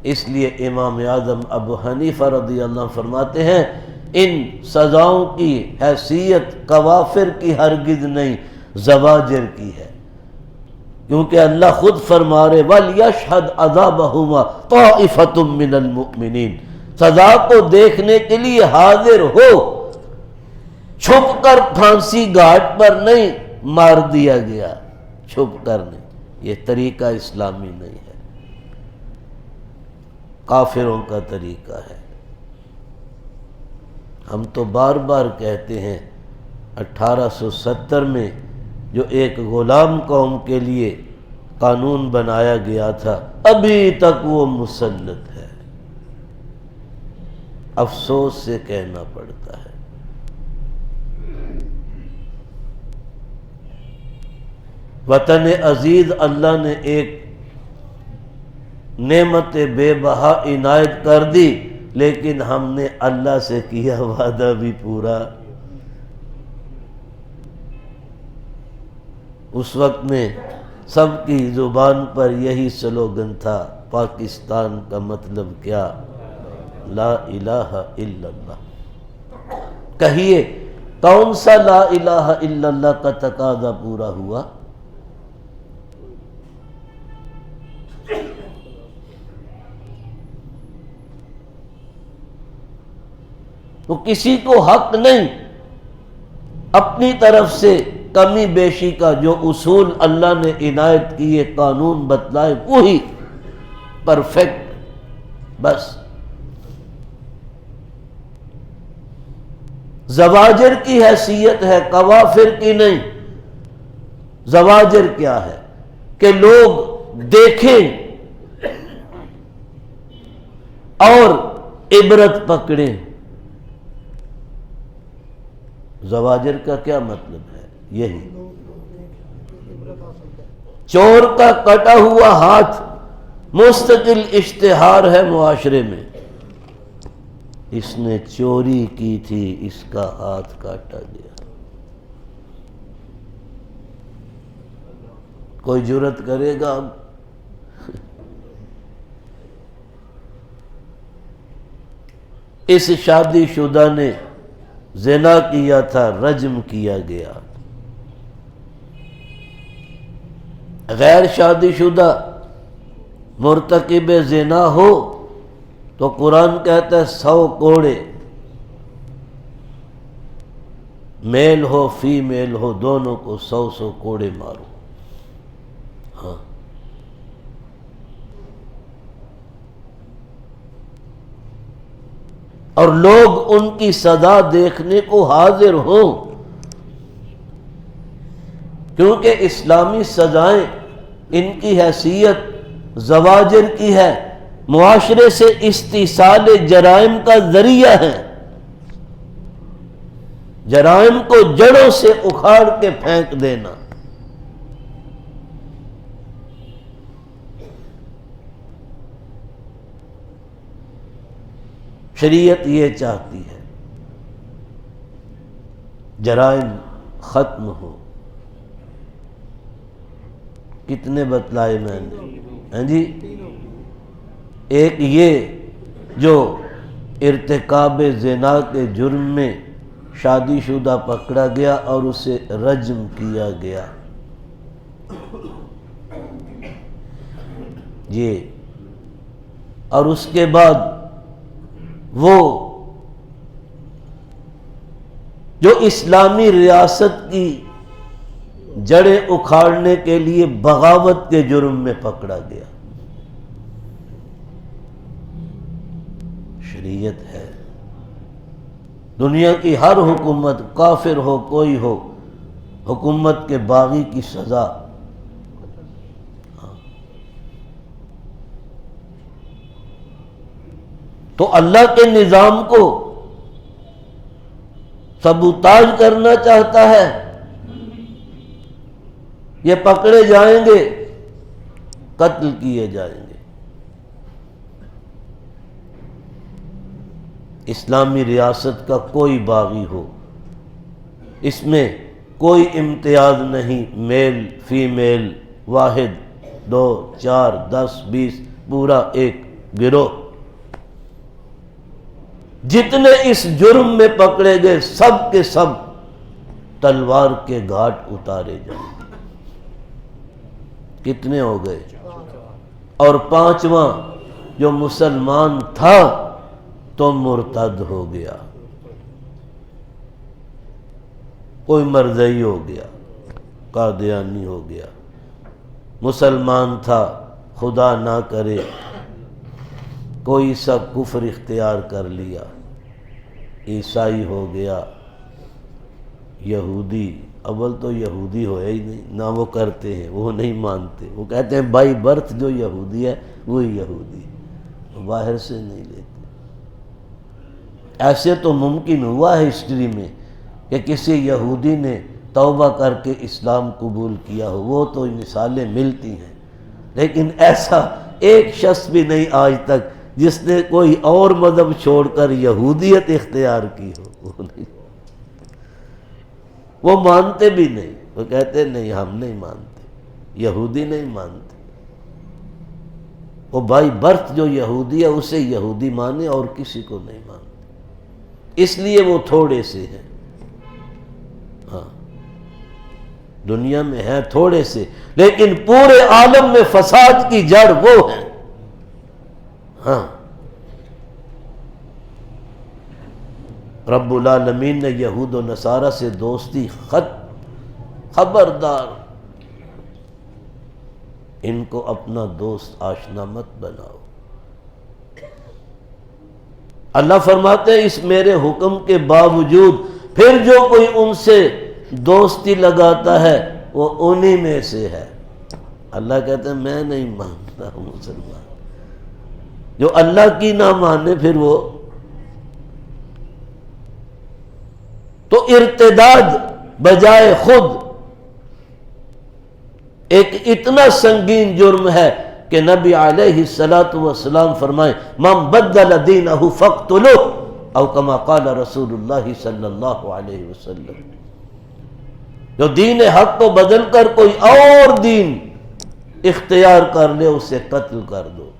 اس لیے امام اعظم ابو حنیفہ رضی اللہ عنہ فرماتے ہیں ان سزاؤں کی حیثیت کوافر کی ہرگز نہیں، زواجر کی ہے، کیونکہ اللہ خود فرما رہے وَلْيَشْهَدْ عَذَابَهُمَا طَائِفَةٌ مِّنَ الْمُؤْمِنِينَ، سزا کو دیکھنے کے لیے حاضر ہو، چھپ کر پھانسی گھاٹ پر نہیں مار دیا گیا، چھپ کر نہیں، یہ طریقہ اسلامی نہیں ہے، کافروں کا طریقہ ہے۔ ہم تو بار بار کہتے ہیں 1870 میں جو ایک غلام قوم کے لیے قانون بنایا گیا تھا ابھی تک وہ مسلط ہے، افسوس سے کہنا پڑتا ہے۔ وطن عزیز اللہ نے ایک نعمت بے بہا عنایت کر دی، لیکن ہم نے اللہ سے کیا وعدہ بھی پورا۔ اس وقت میں سب کی زبان پر یہی سلوگن تھا، پاکستان کا مطلب کیا؟ لا الہ الا اللہ۔ کہیے کون سا لا الہ الا اللہ کا تقاضا پورا ہوا؟ تو کسی کو حق نہیں اپنی طرف سے کمی بیشی کا، جو اصول اللہ نے عنایت کیے، قانون بتلائے، وہی پرفیکٹ، بس۔ زواجر کی حیثیت ہے، قوافر کی نہیں۔ زواجر کیا ہے کہ لوگ دیکھیں اور عبرت پکڑیں۔ زواجر کا کیا مطلب ہے؟ یہی چور کا کٹا ہوا ہاتھ مستقل اشتہار ہے معاشرے میں، اس نے چوری کی تھی، اس کا ہاتھ کاٹا گیا۔ کوئی جرت کرے گا اب؟ اس شادی شدہ نے زنا کیا تھا، رجم کیا گیا۔ غیر شادی شدہ مرتکب زنا ہو تو قرآن کہتا ہے 100 کوڑے، میل ہو فیمیل ہو دونوں کو 100 کوڑے مارو۔ ہاں، اور لوگ ان کی سزا دیکھنے کو حاضر ہوں، کیونکہ اسلامی سزائیں ان کی حیثیت زواجر کی ہے، معاشرے سے استئصال جرائم کا ذریعہ ہے، جرائم کو جڑوں سے اکھاڑ کے پھینک دینا۔ شریعت یہ چاہتی ہے جرائم ختم ہو۔ کتنے بتلائے میں نے؟ ہاں جی، ایک یہ جو ارتکاب زنا کے جرم میں شادی شدہ پکڑا گیا اور اسے رجم کیا گیا، یہ، اور اس کے بعد وہ جو اسلامی ریاست کی جڑیں اکھاڑنے کے لیے بغاوت کے جرم میں پکڑا گیا۔ شریعت ہے، دنیا کی ہر حکومت، کافر ہو کوئی ہو، حکومت کے باغی کی سزا۔ تو اللہ کے نظام کو سبوتاژ کرنا چاہتا ہے، یہ پکڑے جائیں گے، قتل کیے جائیں گے۔ اسلامی ریاست کا کوئی باغی ہو، اس میں کوئی امتیاز نہیں، میل فیمیل، واحد، 2 4 10 20، پورا ایک گروہ، جتنے اس جرم میں پکڑے گئے سب کے سب تلوار کے گھاٹ اتارے جائیں۔ کتنے ہو گئے؟ اور پانچواں جو مسلمان تھا تو مرتد ہو گیا، کوئی مرزئی ہو گیا، قادیانی ہو گیا، مسلمان تھا خدا نہ کرے کوئی سا کفر اختیار کر لیا، عیسائی ہو گیا، یہودی، اول تو یہودی ہوئے ہی نہیں، نہ وہ کرتے ہیں، وہ نہیں مانتے، وہ کہتے ہیں بائی برتھ جو یہودی ہے وہی یہودی، وہ باہر سے نہیں لیتے۔ ایسے تو ممکن ہوا ہے ہسٹری میں کہ کسی یہودی نے توبہ کر کے اسلام قبول کیا ہو، وہ تو مثالیں ملتی ہیں، لیکن ایسا ایک شخص بھی نہیں آج تک جس نے کوئی اور مذہب چھوڑ کر یہودیت اختیار کی ہو، وہ نہیں، وہ مانتے بھی نہیں، وہ کہتے نہیں ہم نہیں مانتے، یہودی نہیں مانتے، وہ بائی برتھ جو یہودی ہے اسے یہودی مانے اور کسی کو نہیں مانتے، اس لیے وہ تھوڑے سے ہیں، ہاں دنیا میں ہیں تھوڑے سے، لیکن پورے عالم میں فساد کی جڑ وہ ہیں۔ ہاں رب العالمین نے یہود و نصارہ سے دوستی خبردار، ان کو اپنا دوست آشنا مت بناؤ۔ اللہ فرماتے ہیں اس میرے حکم کے باوجود پھر جو کوئی ان سے دوستی لگاتا ہے وہ انہی میں سے ہے۔ اللہ کہتے ہیں میں نہیں مانتا ہوں مسلمان، جو اللہ کی نہ مانے پھر وہ تو ارتداد بجائے خود ایک اتنا سنگین جرم ہے کہ نبی علیہ الصلوۃ والسلام فرمائے من بدل دینہ فاقتلوہ، او کما قال رسول اللہ صلی اللہ علیہ وسلم، جو دین حق کو بدل کر کوئی اور دین اختیار کر لے اسے قتل کر دو۔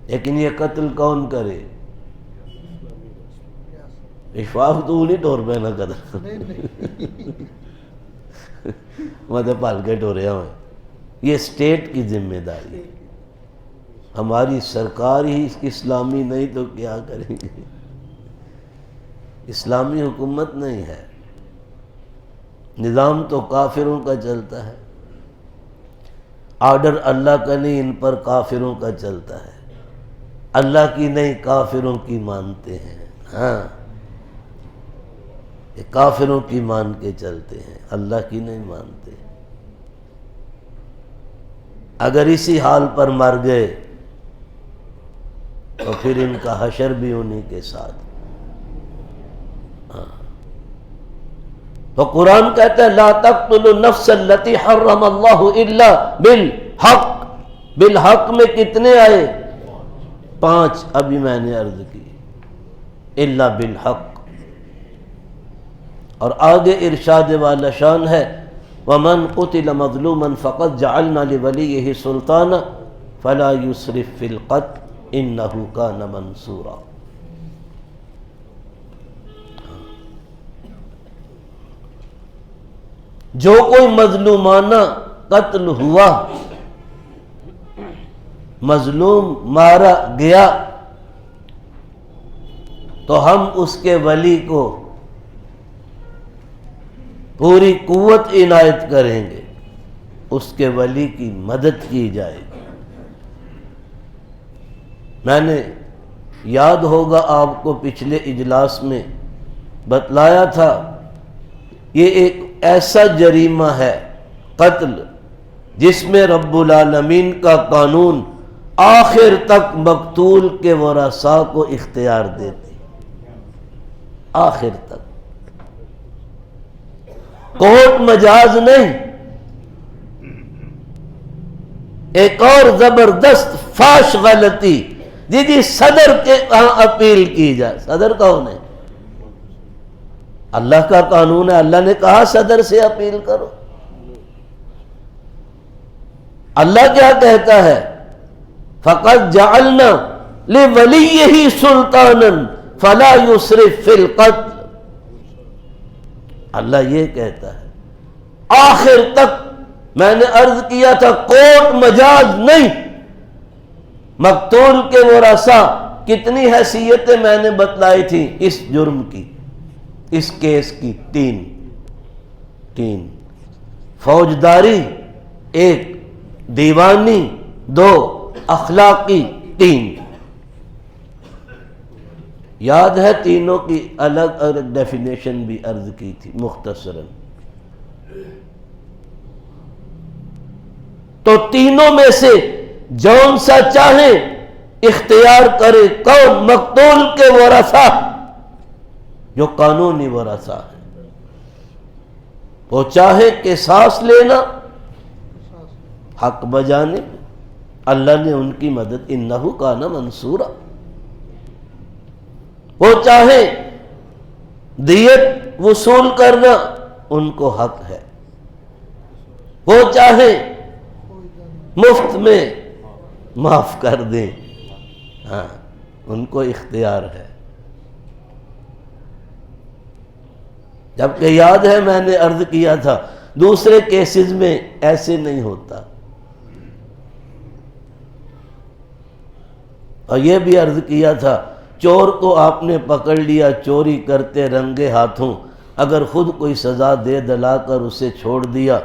لیکن یہ قتل کون کرے؟ اشفاق تو نہیں ٹور پہ نہ کر میں تو پال کے ٹوریا ہوں، یہ اسٹیٹ کی ذمہ داری، ہماری سرکار ہی اسلامی نہیں تو کیا کریں گے؟ اسلامی حکومت نہیں ہے، نظام تو کافروں کا چلتا ہے، آرڈر اللہ کا نہیں، ان پر کافروں کا چلتا ہے، اللہ کی نہیں کافروں کی مانتے ہیں۔ ہاں یہ کافروں کی مان کے چلتے ہیں، اللہ کی نہیں مانتے۔ اگر اسی حال پر مر گئے تو پھر ان کا حشر بھی انہی کے ساتھ۔ تو قرآن کہتا ہے لا تقتلوا النفس التي حرم اللہ الا بالحق، بالحق میں کتنے آئے؟ 5 ابھی میں نے عرض کی، الا بالحق، اور آگے ارشاد والا شان ہے ومن قتل مظلوما فقد جعلنا لولیہ سلطانا فلا یسرف فی القتل انہ کان منصورا۔ جو کوئی مظلومانہ قتل ہوا، مظلوم مارا گیا، تو ہم اس کے ولی کو پوری قوت عنایت کریں گے، اس کے ولی کی مدد کی جائے گی۔ میں نے یاد ہوگا آپ کو پچھلے اجلاس میں بتلایا تھا، یہ ایک ایسا جریمہ ہے قتل جس میں رب العالمین کا قانون آخر تک مقتول کے ورثاء کو اختیار دیتے، آخر تک، کوٹ مجاز نہیں۔ ایک اور زبردست فاش غلطی، جی صدر کے اپیل کی جائے، صدر کون ہے؟ اللہ کا قانون ہے، اللہ نے کہا صدر سے اپیل کرو۔ اللہ کیا کہتا ہے فقد جعلنا لولیہ سلطانا فلا یسرف فی القتل. اللہ یہ کہتا ہے آخر تک میں نے عرض کیا تھا کوٹ مجاز نہیں. مقتول کے ورثاء کتنی حیثیتیں میں نے بتلائی تھی اس جرم کی، اس کیس کی؟ تین. فوجداری 1، دیوانی 2، اخلاقی 3. یاد ہے تینوں کی الگ الگ ڈیفینیشن بھی عرض کی تھی مختصراً. تو تینوں میں سے جون سا چاہے اختیار کرے. کون؟ مقتول کے ورثاء جو قانونی ورثاء ہیں. وہ چاہے قصاص لینا حق بجانے، اللہ نے ان کی مدد، انہو کان منصورا. وہ چاہے دیت وصول کرنا، ان کو حق ہے. وہ چاہے مفت میں معاف کر دیں، ہاں ان کو اختیار ہے. جبکہ یاد ہے میں نے عرض کیا تھا دوسرے کیسز میں ایسے نہیں ہوتا. اور یہ بھی عرض کیا تھا چور کو آپ نے پکڑ لیا چوری کرتے رنگے ہاتھوں، اگر خود کوئی سزا دے دلا کر اسے چھوڑ دیا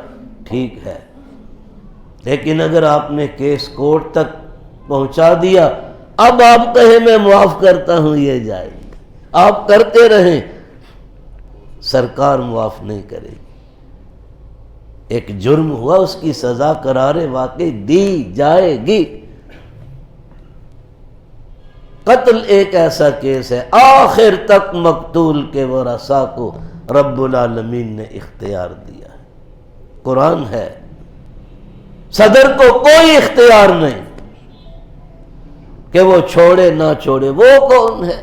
ٹھیک ہے، لیکن اگر آپ نے کیس کورٹ تک پہنچا دیا، اب آپ کہیں میں معاف کرتا ہوں، یہ جائے گی. آپ کرتے رہیں، سرکار معاف نہیں کرے گی. ایک جرم ہوا، اس کی سزا قرار واقعی دی جائے گی. قتل ایک ایسا کیس ہے آخر تک مقتول کے ورثاء کو رب العالمین نے اختیار دیا ہے. قرآن ہے، صدر کو کوئی اختیار نہیں کہ وہ چھوڑے نہ چھوڑے. وہ کون ہے؟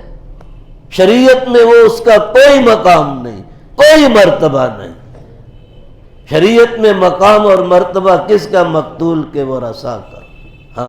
شریعت میں وہ اس کا کوئی مقام نہیں، کوئی مرتبہ نہیں. شریعت میں مقام اور مرتبہ کس کا؟ مقتول کے ورثاء کا.